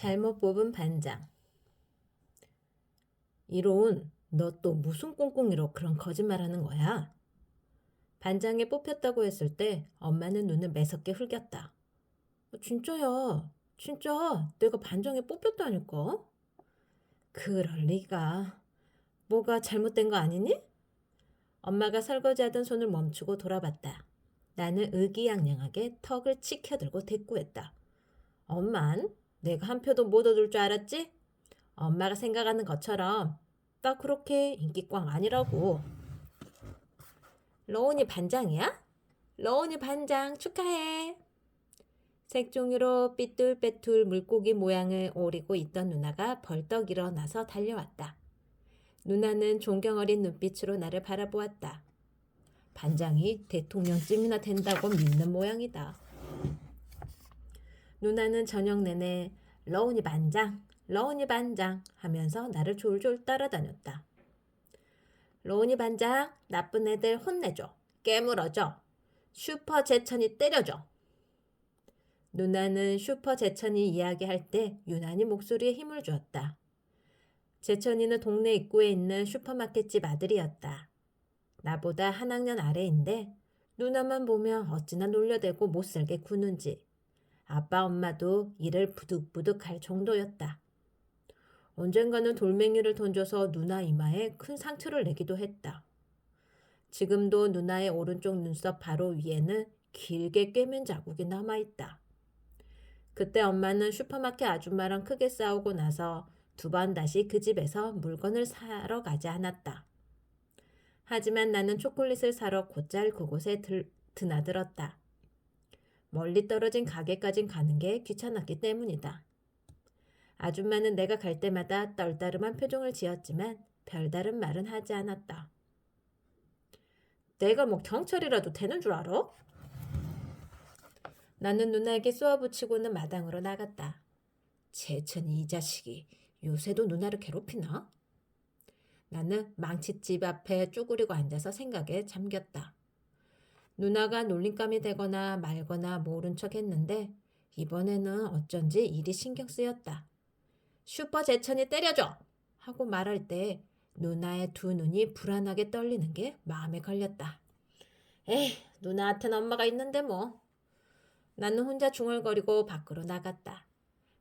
잘못 뽑은 반장. 이론, 너 또 무슨 꽁꽁이로 그런 거짓말 하는 거야? 반장에 뽑혔다고 했을 때 엄마는 눈을 매섭게 흘겼다. 진짜야. 진짜 내가 반장에 뽑혔다니까? 그럴 리가. 뭐가 잘못된 거 아니니? 엄마가 설거지하던 손을 멈추고 돌아봤다. 나는 의기양양하게 턱을 치켜들고 대꾸했다. 엄만, 내가 한 표도 못 얻을 줄 알았지? 엄마가 생각하는 것처럼 딱 그렇게 인기꽝 아니라고. 러운이 반장이야? 러운이 반장 축하해. 색종이로 삐뚤빼뚤 물고기 모양을 오리고 있던 누나가 벌떡 일어나서 달려왔다. 누나는 존경 어린 눈빛으로 나를 바라보았다. 반장이 대통령쯤이나 된다고 믿는 모양이다. 누나는 저녁 내내 러운이 반장, 러운이 반장 하면서 나를 졸졸 따라다녔다. 러운이 반장, 나쁜 애들 혼내줘. 깨물어줘. 슈퍼 제천이 때려줘. 누나는 슈퍼 제천이 이야기할 때 유난히 목소리에 힘을 주었다. 제천이는 동네 입구에 있는 슈퍼마켓집 아들이었다. 나보다 한 학년 아래인데 누나만 보면 어찌나 놀려대고 못살게 구는지. 아빠 엄마도 이를 부득부득 할 정도였다. 언젠가는 돌멩이를 던져서 누나 이마에 큰 상처를 내기도 했다. 지금도 누나의 오른쪽 눈썹 바로 위에는 길게 꿰맨 자국이 남아있다. 그때 엄마는 슈퍼마켓 아줌마랑 크게 싸우고 나서 2번 다시 그 집에서 물건을 사러 가지 않았다. 하지만 나는 초콜릿을 사러 곧잘 그곳에 드나들었다. 멀리 떨어진 가게까진 가는 게 귀찮았기 때문이다. 아줌마는 내가 갈 때마다 떨따름한 표정을 지었지만 별다른 말은 하지 않았다. 내가 뭐 경찰이라도 되는 줄 알아? 나는 누나에게 쏘아붙이고는 마당으로 나갔다. 제천이 이 자식이 요새도 누나를 괴롭히나? 나는 망치집 앞에 쭈그리고 앉아서 생각에 잠겼다. 누나가 놀림감이 되거나 말거나 모른 척 했는데 이번에는 어쩐지 일이 신경 쓰였다. 슈퍼 제천이 때려줘! 하고 말할 때 누나의 2눈이 불안하게 떨리는 게 마음에 걸렸다. 에이, 누나한테는 엄마가 있는데 뭐. 나는 혼자 중얼거리고 밖으로 나갔다.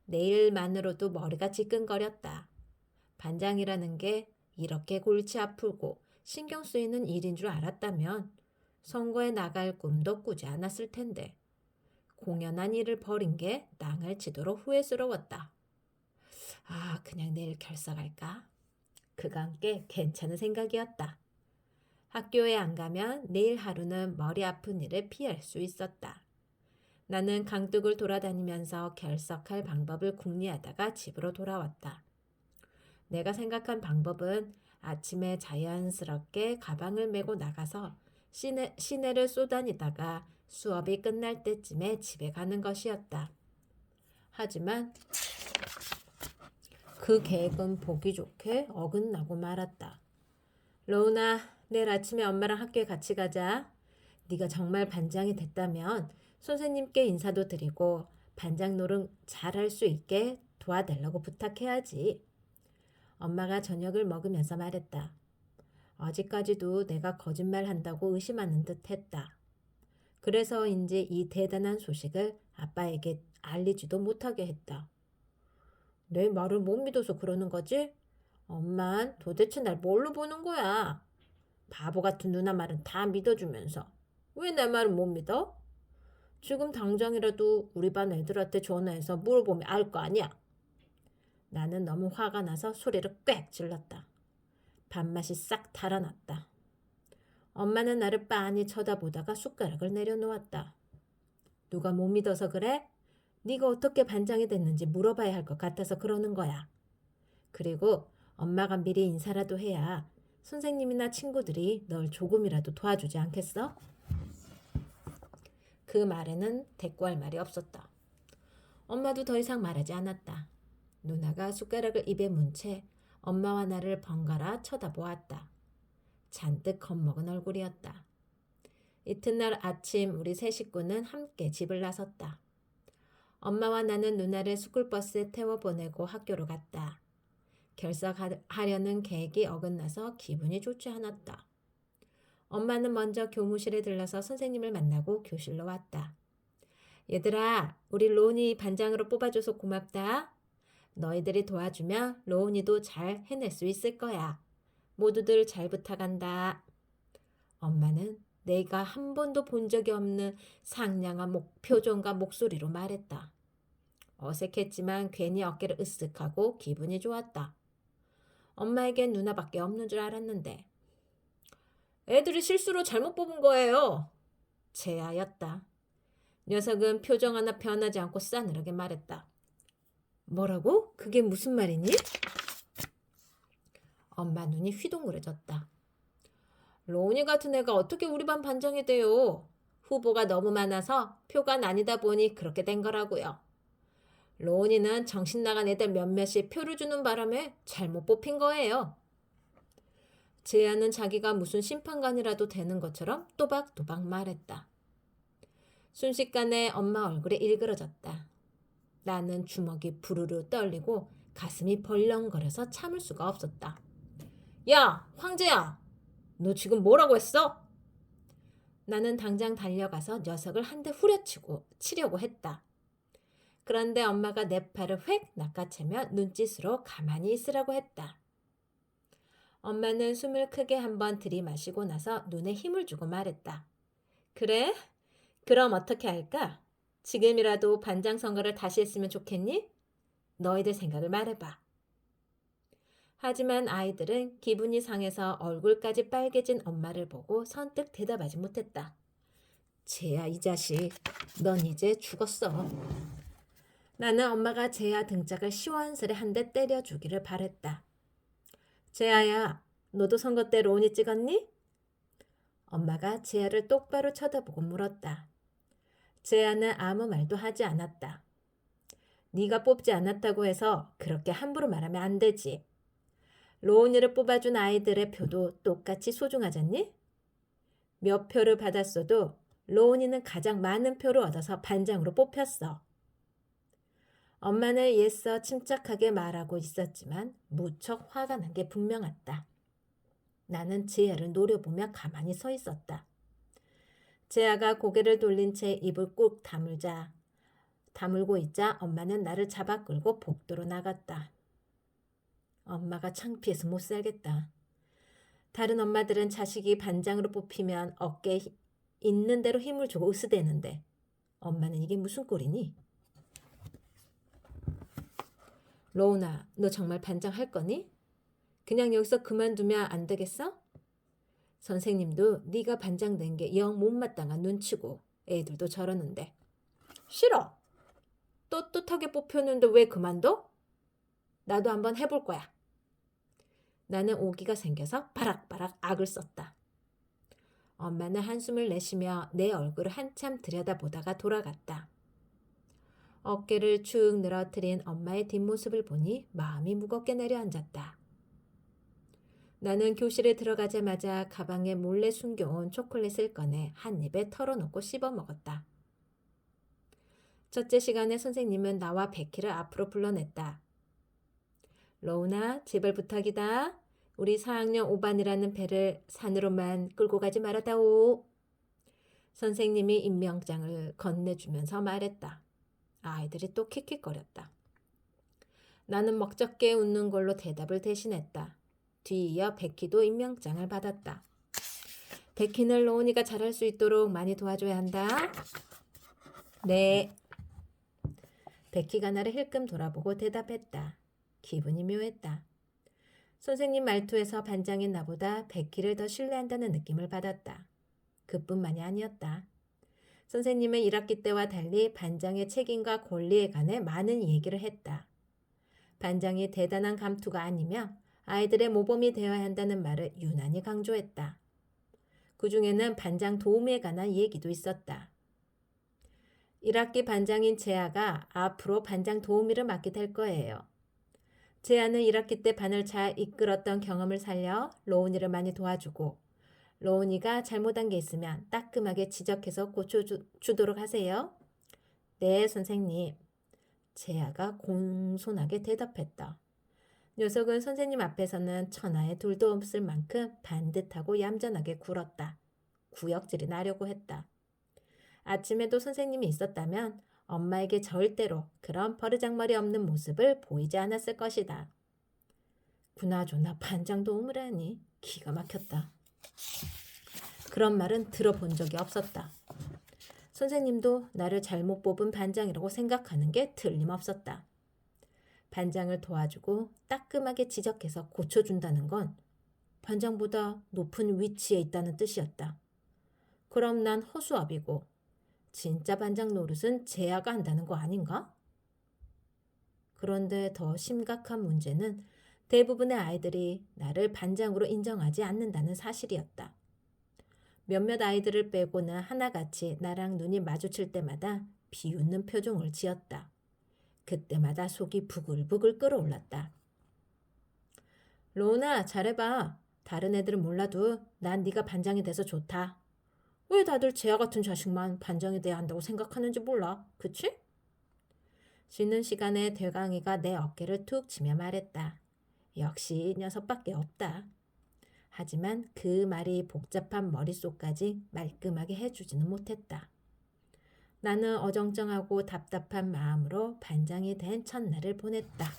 내일만으로도 머리가 지끈거렸다. 반장이라는 게 이렇게 골치 아프고 신경 쓰이는 일인 줄 알았다면 선거에 나갈 꿈도 꾸지 않았을 텐데 공연한 일을 벌인 게 낭을 치도록 후회스러웠다. 그냥 내일 결석할까? 그가 꽤 괜찮은 생각이었다. 학교에 안 가면 내일 하루는 머리 아픈 일을 피할 수 있었다. 나는 강둑을 돌아다니면서 결석할 방법을 궁리하다가 집으로 돌아왔다. 내가 생각한 방법은 아침에 자연스럽게 가방을 메고 나가서 시내를 쏘다니다가 수업이 끝날 때쯤에 집에 가는 것이었다. 하지만 그 계획은 보기 좋게 어긋나고 말았다. 로우나, 내일 아침에 엄마랑 학교에 같이 가자. 네가 정말 반장이 됐다면 선생님께 인사도 드리고 반장 노릇 잘할 수 있게 도와달라고 부탁해야지. 엄마가 저녁을 먹으면서 말했다. 아직까지도 내가 거짓말한다고 의심하는 듯 했다. 그래서인지 이 대단한 소식을 아빠에게 알리지도 못하게 했다. 내 말을 못 믿어서 그러는 거지? 엄만 도대체 날 뭘로 보는 거야? 바보 같은 누나 말은 다 믿어주면서 왜 내 말은 못 믿어? 지금 당장이라도 우리 반 애들한테 전화해서 물어보면 알 거 아니야? 나는 너무 화가 나서 소리를 꽥 질렀다. 밥맛이 싹 달아났다. 엄마는 나를 빤히 쳐다보다가 숟가락을 내려놓았다. 누가 못 믿어서 그래? 네가 어떻게 반장이 됐는지 물어봐야 할 것 같아서 그러는 거야. 그리고 엄마가 미리 인사라도 해야 선생님이나 친구들이 널 조금이라도 도와주지 않겠어? 그 말에는 대꾸할 말이 없었다. 엄마도 더 이상 말하지 않았다. 누나가 숟가락을 입에 문 채 엄마와 나를 번갈아 쳐다보았다. 잔뜩 겁먹은 얼굴이었다. 이튿날 아침 우리 세 식구는 함께 집을 나섰다. 엄마와 나는 누나를 스쿨버스에 태워보내고 학교로 갔다. 결석하려는 계획이 어긋나서 기분이 좋지 않았다. 엄마는 먼저 교무실에 들러서 선생님을 만나고 교실로 왔다. 얘들아, 우리 로운이 반장으로 뽑아줘서 고맙다. 너희들이 도와주면 로운이도 잘 해낼 수 있을 거야. 모두들 잘 부탁한다. 엄마는 내가 한 번도 본 적이 없는 상냥한 표정과 목소리로 말했다. 어색했지만 괜히 어깨를 으쓱하고 기분이 좋았다. 엄마에겐 누나밖에 없는 줄 알았는데. 애들이 실수로 잘못 뽑은 거예요. 재아였다. 녀석은 표정 하나 변하지 않고 싸늘하게 말했다. 뭐라고? 그게 무슨 말이니? 엄마 눈이 휘둥그레졌다. 로운이 같은 애가 어떻게 우리 반 반장이 돼요? 후보가 너무 많아서 표가 나뉘다 보니 그렇게 된 거라고요. 로운이는 정신 나간 애들 몇몇이 표를 주는 바람에 잘못 뽑힌 거예요. 재아는 자기가 무슨 심판관이라도 되는 것처럼 또박또박 말했다. 순식간에 엄마 얼굴에 일그러졌다. 나는 주먹이 부르르 떨리고 가슴이 벌렁거려서 참을 수가 없었다. 야, 황제야! 너 지금 뭐라고 했어? 나는 당장 달려가서 녀석을 한 대 후려치고 치려고 했다. 그런데 엄마가 내 팔을 획 낚아채며 눈짓으로 가만히 있으라고 했다. 엄마는 숨을 크게 한번 들이마시고 나서 눈에 힘을 주고 말했다. 그래? 그럼 어떻게 할까? 지금이라도 반장 선거를 다시 했으면 좋겠니? 너희들 생각을 말해봐. 하지만 아이들은 기분이 상해서 얼굴까지 빨개진 엄마를 보고 선뜻 대답하지 못했다. 재야 이 자식, 넌 이제 죽었어. 나는 엄마가 재야 등짝을 시원스레 한 대 때려주기를 바랬다. 재야야, 너도 선거 때 로운이 찍었니? 엄마가 재야를 똑바로 쳐다보고 물었다. 재야는 아무 말도 하지 않았다. 네가 뽑지 않았다고 해서 그렇게 함부로 말하면 안 되지. 로운이를 뽑아준 아이들의 표도 똑같이 소중하잖니? 몇 표를 받았어도 로운이는 가장 많은 표를 얻어서 반장으로 뽑혔어. 엄마는 애써 침착하게 말하고 있었지만 무척 화가 난 게 분명했다. 나는 재야를 노려보며 가만히 서 있었다. 재야가 고개를 돌린 채 입을 꾹 다물고 있자 엄마는 나를 잡아 끌고 복도로 나갔다. 엄마가 창피해서 못 살겠다. 다른 엄마들은 자식이 반장으로 뽑히면 어깨에 있는 대로 힘을 주고 으스대는데 엄마는 이게 무슨 꼴이니? 로운아, 너 정말 반장 할 거니? 그냥 여기서 그만두면 안 되겠어? 선생님도 네가 반장 된 게 영 못마땅한 눈치고 애들도 저러는데. 싫어. 떳떳하게 뽑혔는데 왜 그만둬? 나도 한번 해볼 거야. 나는 오기가 생겨서 바락바락 악을 썼다. 엄마는 한숨을 내쉬며 내 얼굴을 한참 들여다보다가 돌아갔다. 어깨를 축 늘어뜨린 엄마의 뒷모습을 보니 마음이 무겁게 내려앉았다. 나는 교실에 들어가자마자 가방에 몰래 숨겨온 초콜릿을 꺼내 한 입에 털어놓고 씹어 먹었다. 첫째 시간에 선생님은 나와 베키를 앞으로 불러냈다. 로운아, 제발 부탁이다. 우리 4학년 5반이라는 배를 산으로만 끌고 가지 말아다오. 선생님이 임명장을 건네주면서 말했다. 아이들이 또 킥킥거렸다. 나는 먹적게 웃는 걸로 대답을 대신했다. 뒤이어 베키도 임명장을 받았다. 베키는 로운이가 잘할 수 있도록 많이 도와줘야 한다. 네. 베키가 나를 힐끔 돌아보고 대답했다. 기분이 묘했다. 선생님 말투에서 반장인 나보다 베키를 더 신뢰한다는 느낌을 받았다. 그뿐만이 아니었다. 선생님은 1학기 때와 달리 반장의 책임과 권리에 관해 많은 얘기를 했다. 반장이 대단한 감투가 아니며 아이들의 모범이 되어야 한다는 말을 유난히 강조했다. 그 중에는 반장 도우미에 관한 얘기도 있었다. 1학기 반장인 재아가 앞으로 반장 도우미를 맡게 될 거예요. 재아는 1학기 때 반을 잘 이끌었던 경험을 살려 로운이를 많이 도와주고 로운이가 잘못한 게 있으면 따끔하게 지적해서 고쳐주도록 하세요. 네, 선생님. 재아가 공손하게 대답했다. 녀석은 선생님 앞에서는 천하에 둘도 없을 만큼 반듯하고 얌전하게 굴었다. 구역질이 나려고 했다. 아침에도 선생님이 있었다면 엄마에게 절대로 그런 버르장머리 없는 모습을 보이지 않았을 것이다. 그나저나 반장 도움을 하니 기가 막혔다. 그런 말은 들어본 적이 없었다. 선생님도 나를 잘못 뽑은 반장이라고 생각하는 게 틀림없었다. 반장을 도와주고 따끔하게 지적해서 고쳐준다는 건 반장보다 높은 위치에 있다는 뜻이었다. 그럼 난 허수아비고 진짜 반장 노릇은 재아가 한다는 거 아닌가? 그런데 더 심각한 문제는 대부분의 아이들이 나를 반장으로 인정하지 않는다는 사실이었다. 몇몇 아이들을 빼고는 하나같이 나랑 눈이 마주칠 때마다 비웃는 표정을 지었다. 그때마다 속이 부글부글 끓어올랐다. 로우나 잘해봐. 다른 애들은 몰라도 난 네가 반장이 돼서 좋다. 왜 다들 재아 같은 자식만 반장이 돼야 한다고 생각하는지 몰라. 그치? 쉬는 시간에 대강이가 내 어깨를 툭 치며 말했다. 역시 녀석밖에 없다. 하지만 그 말이 복잡한 머릿속까지 말끔하게 해주지는 못했다. 나는 어정쩡하고 답답한 마음으로 반장이 된 첫날을 보냈다.